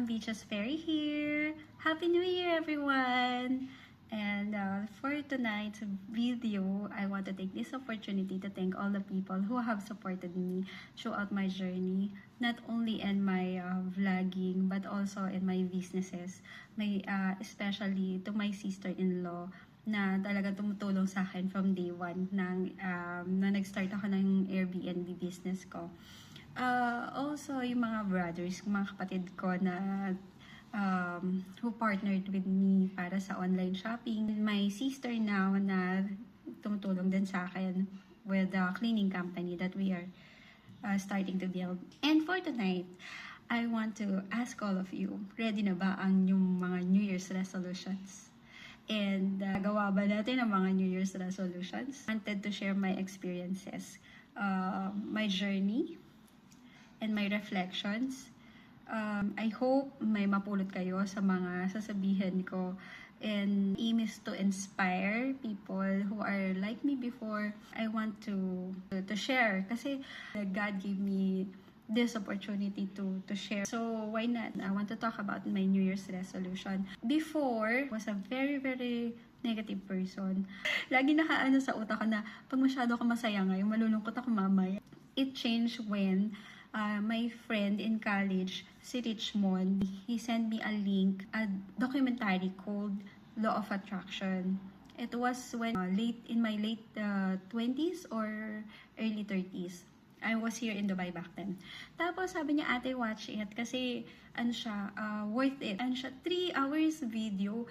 Beaches Fairy here. Happy New Year, everyone! And for tonight's video, I want to take this opportunity to thank all the people who have supported me throughout my journey, not only in my vlogging, but also in my businesses. Especially to my sister-in-law na talagang tumutulong sa akin from day one na nag-start ako ng Airbnb business ko. Also, yung mga brothers, mga kapatid ko na who partnered with me para sa online shopping. My sister now na tumutulong din sa akin with the cleaning company that we are starting to build. And for tonight, I want to ask all of you, ready na ba ang yung mga New Year's resolutions? And gawa ba natin ang mga New Year's resolutions? I wanted to share my experiences, my journey, and my reflections. I hope may mapulot kayo sa mga sasabihin ko. And aim is to inspire people who are like me before. I want to share kasi God gave me this opportunity to share. So why not? I want to talk about my New Year's resolution. Before, I was a very, very negative person. Lagi nakaano sa utak ko na pag masyado ako masaya ngayon, malulungkot ako mamaya. It changed when my friend in college, si Richmond, he sent me a link, a documentary called Law of Attraction. It was when in my late 20s or early 30s. I was here in Dubai back then. Tapos sabi niya, ate, watch it kasi ano siya, worth it. Ano siya, 3 hours video.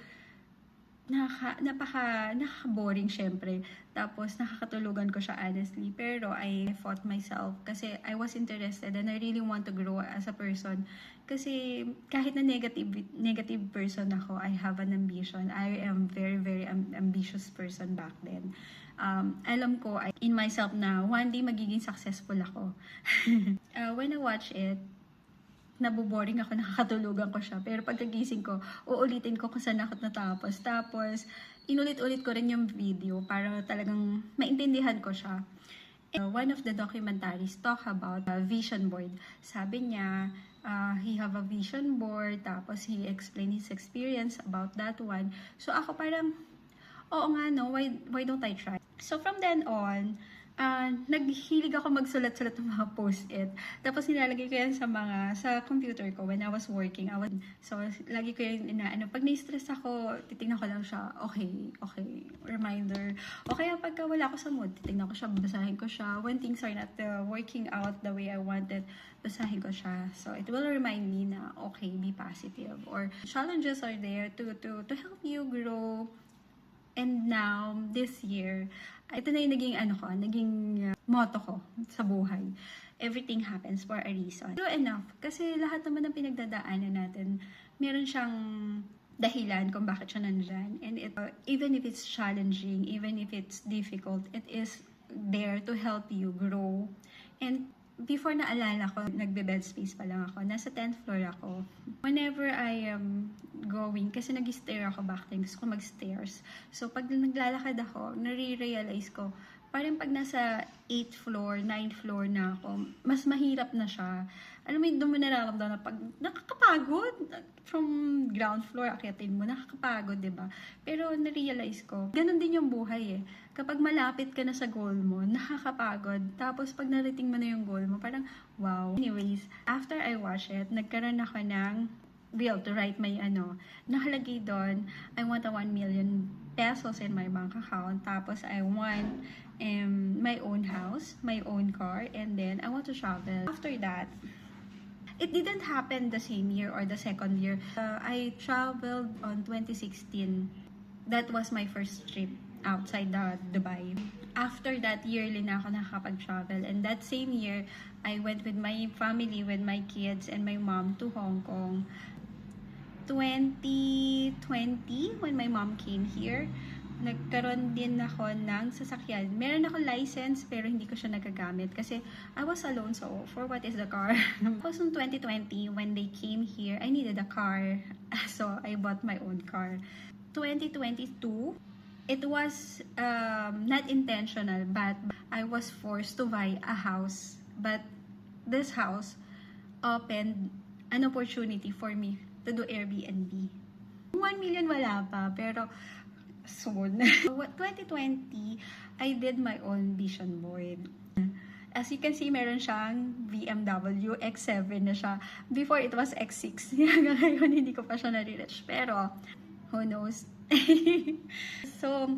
Nakaka-boring syempre. Tapos nakakatulugan ko siya honestly. Pero I fought myself kasi I was interested and I really want to grow as a person. Kasi kahit na negative person ako, I have an ambition. I am very, very ambitious person back then. Alam ko in myself na one day magiging successful ako. When I watch it, naboboring ako, nakakatulugan ko siya. Pero pagkagising ko, uulitin ko kung saan ako natapos. Tapos, inulit-ulit ko rin yung video para talagang maintindihan ko siya. One of the documentaries talk about a vision board. Sabi niya, he have a vision board, tapos he explained his experience about that one. So ako parang, oo nga no, why don't I try? So from then on, naghilig ako magsulat-sulat ng mga post-it. Tapos nilalagay ko yan sa computer ko when I was working. So, lagi ko yan pag na-stress ako, titignan ko lang siya, okay, reminder. O kaya pagka wala ako sa mood, titignan ko siya, basahin ko siya. When things are not working out the way I wanted, basahin ko siya. So, it will remind me na, okay, be positive. Or, challenges are there to help you grow. And now, this year, ito na yung naging motto ko sa buhay. Everything happens for a reason. True enough, kasi lahat naman ng pinagdadaanan natin, meron siyang dahilan kung bakit siya nandyan. And even if it's challenging, even if it's difficult, it is there to help you grow. And before naalala ko, nagbe-bed space pa lang ako. Nasa 10th floor ako. Whenever I am going, kasi nag-stair ako back then, gusto ko mag-stairs. So, pag naglalakad ako, nare-realize ko, parang pag nasa 8th floor, 9th floor na ako, mas mahirap na siya. Alam mo, doon mo nararamdaman na pag nakakapagod. From ground floor, akyatin mo, nakakapagod, diba? Pero na-realize ko, ganun din yung buhay eh. Kapag malapit ka na sa goal mo, nakakapagod. Tapos pag narating mo na yung goal mo, parang wow. Anyways, after I watch it, nagkaroon ako ng will to write my nakalagay doon, I want a 1 million pesos in my bank account. Tapos I want my own house, my own car, and then I want to travel. After that, it didn't happen the same year or the second year. I traveled on 2016. That was my first trip outside Dubai. After that, yearly na ako nakakapag-travel. And that same year, I went with my family, with my kids and my mom to Hong Kong. 2020, when my mom came here, nagkaroon din ako ng sasakyan. Meron ako license pero hindi ko siya nagagamit kasi I was alone, so for what is the car? Tapos noong 2020, when they came here, I needed a car. So I bought my own car. 2022, it was not intentional, but I was forced to buy a house. But this house opened an opportunity for me to do Airbnb. 1 million wala pa, pero soon. 2020, I did my own vision board. As you can see, meron siyang BMW X7 na siya. Before, it was X6. Ngayon, hindi ko pa siya nare-reach. Pero, who knows? So,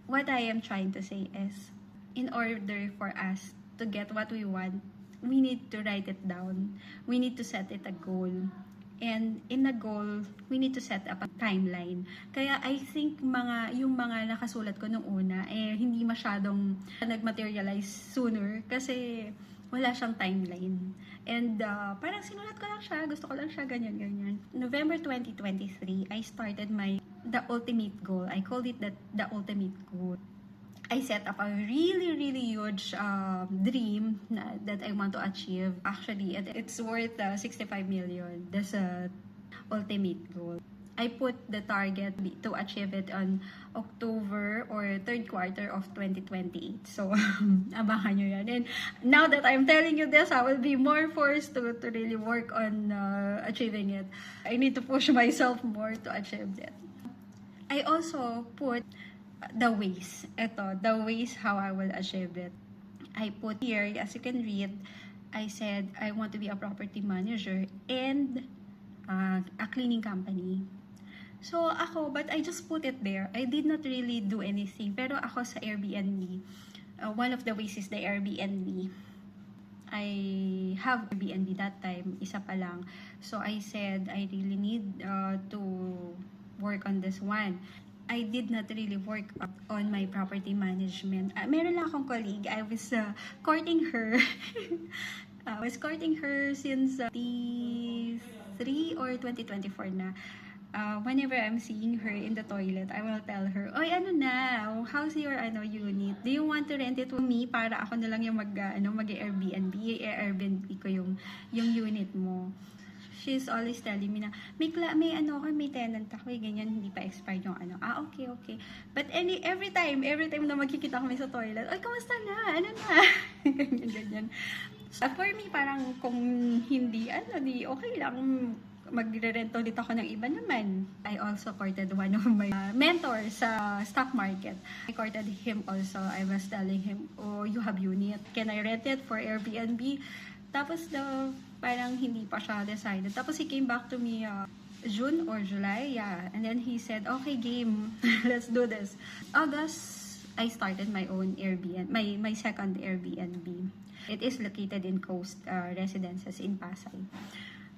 what I am trying to say is, in order for us to get what we want, we need to write it down. We need to set it a goal. And in the goal, we need to set up a timeline. Kaya I think yung mga nakasulat ko nung una, hindi masyadong nag-materialize sooner kasi wala siyang timeline. And parang sinulat ko lang siya, gusto ko lang siya, ganyan. November 2023, I started the ultimate goal. I called it the ultimate goal. I set up a really, really huge dream that I want to achieve. Actually, it's worth 65 million. That's a ultimate goal. I put the target to achieve it on October or third quarter of 2028. So, abangan nyo yan. And now that I'm telling you this, I will be more forced to really work on achieving it. I need to push myself more to achieve it. I also put the ways. The ways how I will achieve it. I put here, as you can read, I said I want to be a property manager and a cleaning company. So ako, but I just put it there. I did not really do anything. Pero ako sa Airbnb, one of the ways is the Airbnb. I have Airbnb that time, isa pa lang. So I said I really need to work on this one. I did not really work on my property management. Meron lang akong colleague. I was courting her. I was courting her since 2023 or 2024 na. Whenever I'm seeing her in the toilet, I will tell her, "Oy, ano na? How's your unit? Do you want to rent it to me para ako na lang yung mag-Airbnb? Airbnb ko yung unit mo." She's always telling me na, may tenant ako, ganyan, hindi pa expired yung okay. But every time na magkikita kami sa toilet, "Oy, kamusta na? Ano na?" ganyan. So, for me, parang kung hindi, di okay lang, magre-rent ulit ako ng iba naman. I also courted one of my mentors sa stock market. I courted him also. I was telling him, "Oh, you have unit. Can I rent it for Airbnb?" Tapos parang hindi pa siya decided. Tapos he came back to me June or July, yeah. And then he said, "Okay, game. Let's do this." August, I started my own Airbnb, my second Airbnb. It is located in Coast Residences in Pasay,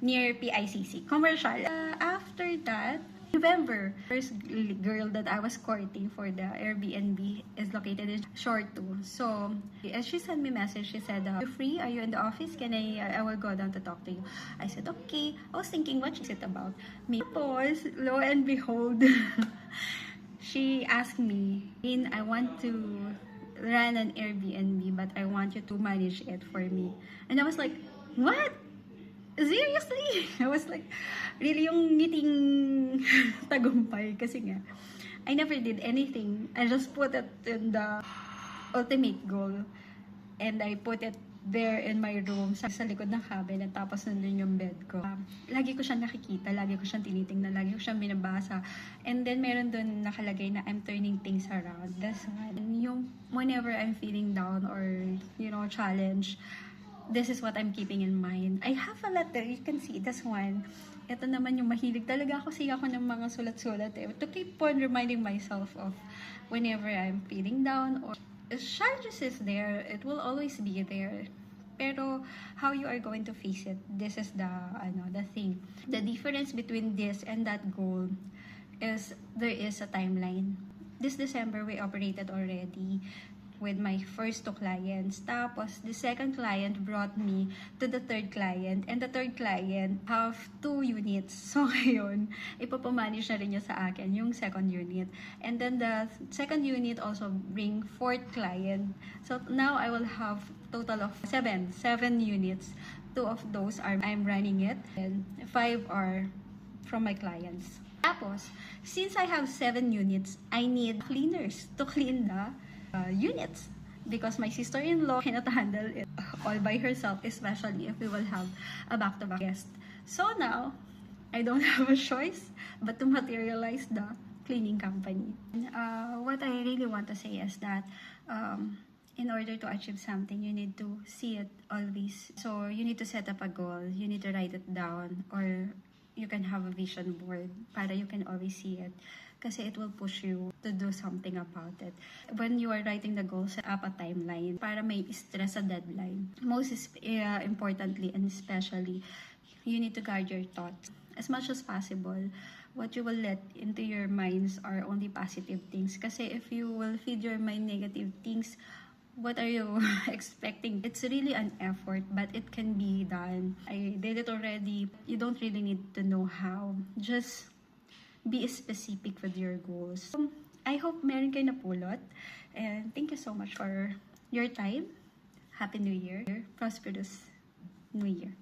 near PICC. Commercial. After that, November, first girl that I was courting for the Airbnb is located in Shore 2. So, as she sent me a message, she said, "You free? Are you in the office? I will go down to talk to you." I said, "Okay." I was thinking, what is it about? Tapos, lo and behold, she asked me, "I want to run an Airbnb, but I want you to manage it for me." And I was like, "What? Seriously?" I was like, really yung ngiting tagumpay kasi nga, I never did anything. I just put it in the ultimate goal. And I put it there in my room, sa likod ng cabinet, tapos nandun yung bed ko. Lagi ko siyang nakikita, lagi ko siyang tinitingnan, lagi ko siyang binabasa. And then meron dun nakalagay na I'm turning things around. That's one. Yung whenever I'm feeling down or, challenge, this is what I'm keeping in mind. I have a letter, you can see, this one. Ito naman yung mahilig talaga ako ng mga sulat-sulat to keep on reminding myself of whenever I'm feeling down or challenges is there, it will always be there. Pero how you are going to face it, this is the thing. The difference between this and that goal is there is a timeline. This December, we operated already with my first 2 clients. Tapos, the second client brought me to the third client. And the third client have 2 units. So, ngayon, ipapamanage na rin niya sa akin yung second unit. And then, the second unit also bring 4th client. So, now, I will have total of 7 units. 2 of those I'm running it. And 5 are from my clients. Tapos, since I have 7 units, I need cleaners to clean the units because my sister-in-law cannot handle it all by herself, especially if we will have a back-to-back guest So now, I don't have a choice but to materialize the cleaning company. What I really want to say is that in order to achieve something, you need to see it always. So you need to set up a goal, you need to write it down, or you can have a vision board para you can always see it. Kasi it will push you to do something about it. When you are writing the goal, set up a timeline para may stress sa deadline. Most importantly and especially, you need to guard your thoughts. As much as possible, what you will let into your minds are only positive things. Kasi if you will feed your mind negative things, what are you expecting? It's really an effort, but it can be done. I did it already. You don't really need to know how. Just be specific with your goals. I hope meron kayo napulot. And thank you so much for your time. Happy New Year. Prosperous New Year.